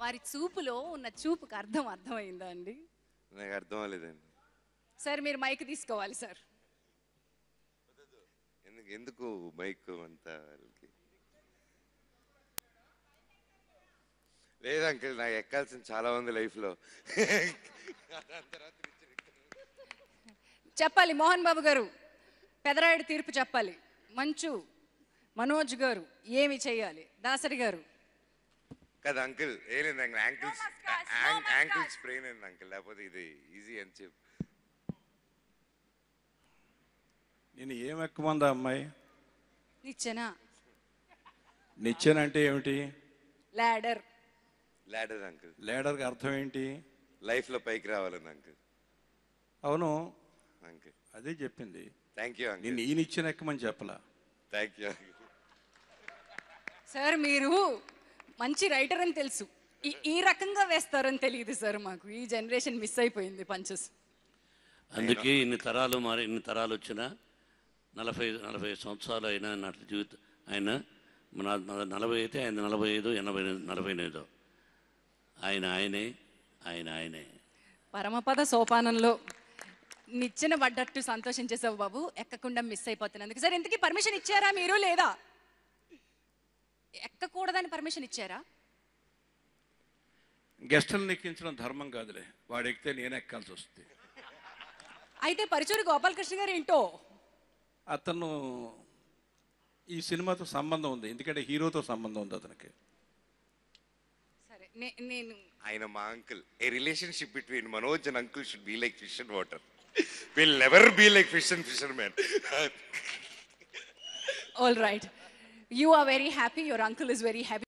వారి చూపులో ఉన్న చూపుకి అర్థమైందా అండి? నాకు అర్థం అవ్వలేదండి. సార్ మీరు మైక్ తీసుకోవాలి సార్. ఎందుకు మైక్ అంతా లేదు అంకుల్, నాకు ఎక్కాల్సిన చాలా ఉంది లైఫ్లో. చెప్పాలి మోహన్ బాబు గారు, పెదరాయుడు తీర్పు చెప్పాలి. మంచు మనోజ్ గారు ఏమి చేయాలి? దాసరి గారు కదా అంకుల్, ఏలేదు యాంకిల్ స్ప్రెయిన్ అయింది అంకుల్, లేకపోతే ఇది ఈజీ అని చెప్పి. నేను ఏం ఎక్కమందా అమ్మాయి? నిచ్చెనా. నిచ్చెన అంటే ఏమిటి? లాడర్. Ladder uncle. లాడర్కి అర్థం ఏంటి? లైఫ్లో పైకి రావాలని అంకుల్. అవును అంకుల్, అదే చెప్పింది. Thank you uncle. నేను ఈ నిచ్చెన ఎక్కమని చెప్పలా. Thank you uncle. సార్ మీరు మంచి రైటర్ అని తెలుసు, ఈ రకంగా వేస్తారని తెలియదు సార్. మాకు ఈ జనరేషన్ మిస్ అయిపోయింది పంచెస్. అందుకే ఇన్ని తరాలు వచ్చినా 40 సంవత్సరాలు అయినా నాటి జీవితం ఆయన 40 అయితే ఆయన 45, 80, 48 ఆయనే పరమపద సోపానంలో నిచ్చెన పడ్డట్టు సంతోషించేసావు బాబు, ఎక్కకుండా మిస్ అయిపోతున్నందుకు. సార్ ఇంతకీ పర్మిషన్ ఇచ్చారా మీరు లేదా? ఎక్కకూడదని పర్మిషన్ ఇచ్చారా? గెస్టులను ఎక్కించడం ధర్మం కాదులే, వాడు ఎక్కితే నేను ఎక్కాల్సి వస్తుంది. అయితే పరుచూరి గోపాలకృష్ణ గారు ఏంటో అతను ఈ సినిమాతో సంబంధం ఉంది, ఎందుకంటే హీరోతో సంబంధం ఉంది అతనికి. సరే నేను ఆయన మా uncle. A relationship between Manoj and uncle should be like fish and water. Will never be like fish and fishermen. All right, you are very happy, your uncle is very happy.